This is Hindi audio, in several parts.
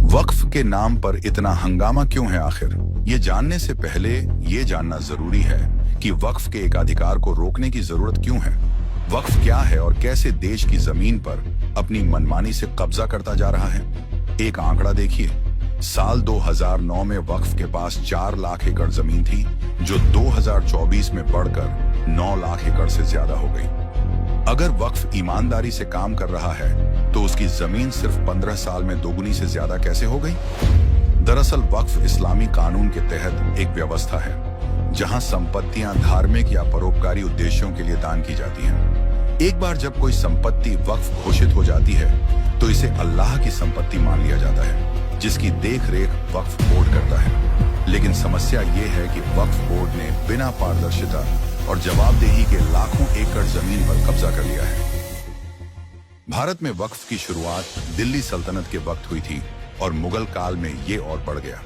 वक्फ के नाम पर इतना हंगामा क्यों है आखिर? ये जानने से पहले ये जानना जरूरी है कि वक्फ के एकाधिकार को रोकने की जरूरत क्यों है। वक्फ क्या है और कैसे देश की जमीन पर अपनी मनमानी से कब्जा करता जा रहा है। एक आंकड़ा देखिए, साल 2009 में वक्फ के पास 4 लाख एकड़ जमीन थी, जो 2024 में बढ़कर 9 लाख एकड़ से ज्यादा हो गई। अगर वक्फ ईमानदारी से काम कर रहा है तो उसकी जमीन सिर्फ 15 साल में दोगुनी से ज्यादा कैसे हो गई? दरअसल वक्फ इस्लामी कानून के तहत एक व्यवस्था है जहां संपत्तियां धार्मिक या परोपकारी उद्देश्यों के लिए दान की जाती हैं। एक बार जब कोई संपत्ति वक्फ घोषित हो जाती है तो इसे अल्लाह की संपत्ति मान लिया जाता है, जिसकी देख रेख वक्फ बोर्ड करता है। लेकिन समस्या ये है कि वक्फ बोर्ड ने बिना पारदर्शिता और जवाबदेही के लाखों एकड़ जमीन पर कब्जा कर लिया है। भारत में वक्फ की शुरुआत दिल्ली सल्तनत के वक्त हुई थी और मुगल काल में ये और बढ़ गया।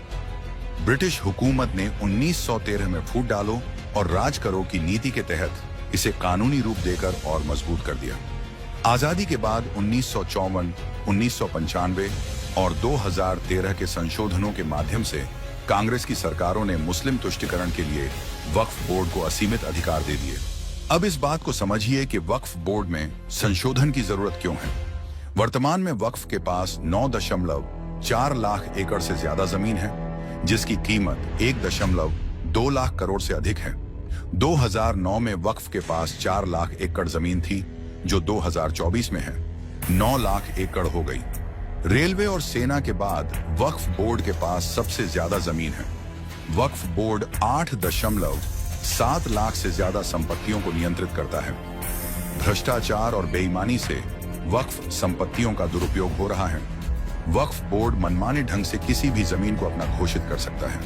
ब्रिटिश हुकूमत ने 1913 में फूट डालो और राज करो की नीति के तहत इसे कानूनी रूप देकर और मजबूत कर दिया। आजादी के बाद 1954, 1995 और 2013 के संशोधनों के माध्यम से कांग्रेस की सरकारों ने मुस्लिम तुष्टिकरण के लिए वक्फ बोर्ड को असीमित अधिकार दे दिए। अब इस बात को समझिए कि वक्फ बोर्ड में संशोधन की जरूरत क्यों है। वर्तमान में वक्फ के पास 9.4 लाख एकड़ से ज्यादा जमीन है, जिसकी कीमत 1.2 लाख करोड़ से अधिक है। 2009 में वक्फ के पास 4 लाख एकड़ जमीन थी, जो 2024 में है 9 लाख एकड़ हो गई। रेलवे और सेना के बाद वक्फ बोर्ड के पास सबसे ज्यादा जमीन है। वक्फ बोर्ड 8.7 लाख से ज्यादा संपत्तियों को नियंत्रित करता है। भ्रष्टाचार और बेईमानी से वक्फ संपत्तियों का दुरुपयोग हो रहा है। वक्फ बोर्ड मनमाने ढंग से किसी भी जमीन को अपना घोषित कर सकता है।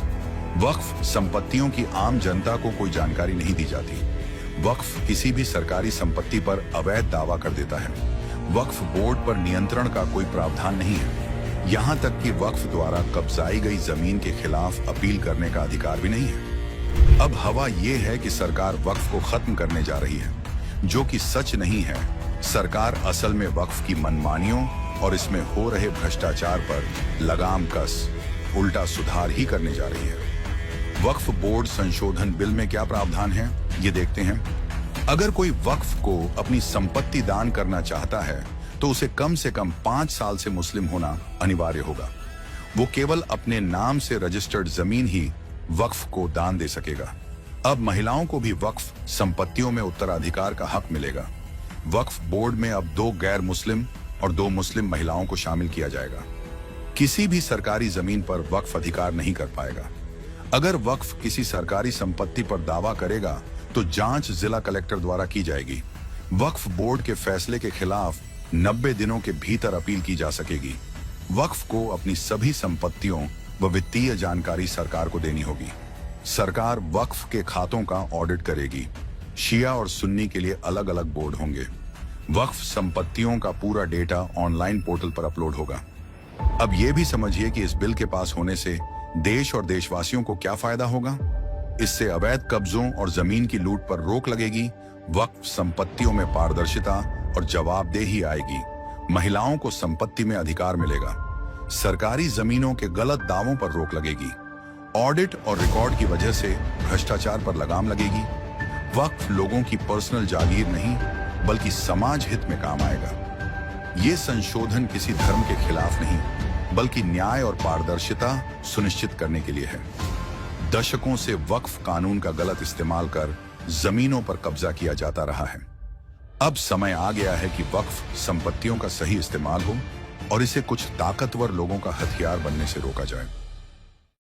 वक्फ संपत्तियों की आम जनता को कोई जानकारी नहीं दी जाती। वक्फ किसी भी सरकारी संपत्ति पर अवैध दावा कर देता है। वक्फ बोर्ड पर नियंत्रण का कोई प्रावधान नहीं है। यहाँ तक कि वक्फ द्वारा कब्जाई गई जमीन के खिलाफ अपील करने का अधिकार भी नहीं है। अब हवा ये है कि सरकार वक्फ को खत्म करने जा रही है, जो कि सच नहीं है। सरकार असल में वक्फ की मनमानियों और इसमें हो रहे भ्रष्टाचार पर लगाम कस उल्टा सुधार ही करने जा रही है। वक्फ बोर्ड संशोधन बिल में क्या प्रावधान है, ये देखते हैं। अगर कोई वक्फ को अपनी संपत्ति दान करना चाहता है तो उसे कम से कम 5 साल से मुस्लिम होना अनिवार्य होगा। वो केवल अपने नाम से रजिस्टर्ड जमीन ही वक्फ को दान दे सकेगा। अब महिलाओं को भी वक्फ संपत्तियों में उत्तराधिकार का हक मिलेगा। वक्फ बोर्ड में अब 2 गैर मुस्लिम और 2 मुस्लिम महिलाओं को शामिल किया जाएगा। किसी भी सरकारी जमीन पर वक्फ अधिकार नहीं कर पाएगा। अगर वक्फ किसी सरकारी संपत्ति पर दावा करेगा तो जांच जिला कलेक्टर द्वारा की जाएगी। वक्फ बोर्ड के फैसले के खिलाफ 90 दिनों के भीतर अपील की जा सकेगी। वक्फ को अपनी सभी संपत्तियों व वित्तीय जानकारी सरकार को देनी होगी। सरकार वक्फ के खातों का ऑडिट करेगी। शिया और सुन्नी के लिए अलग अलग बोर्ड होंगे। वक्फ संपत्तियों का पूरा डेटा ऑनलाइन पोर्टल पर अपलोड होगा। अब यह भी समझिए कि इस बिल के पास होने से देश और देशवासियों को क्या फायदा होगा। इससे अवैध कब्जों और जमीन की लूट पर रोक लगेगी। वक्फ संपत्तियों में पारदर्शिता और जवाबदेही आएगी। महिलाओं को संपत्ति में अधिकार मिलेगा। सरकारी जमीनों के गलत दावों पर रोक लगेगी। ऑडिट और रिकॉर्ड की वजह से भ्रष्टाचार पर लगाम लगेगी। वक्फ लोगों की पर्सनल जागीर नहीं, बल्कि समाज हित में काम आएगा। ये संशोधन किसी धर्म के खिलाफ नहीं, बल्कि न्याय और पारदर्शिता सुनिश्चित करने के लिए है। दशकों से वक्फ कानून का गलत इस्तेमाल कर जमीनों पर कब्जा किया जाता रहा है। अब समय आ गया है कि वक्फ संपत्तियों का सही इस्तेमाल हो और इसे कुछ ताकतवर लोगों का हथियार बनने से रोका जाए।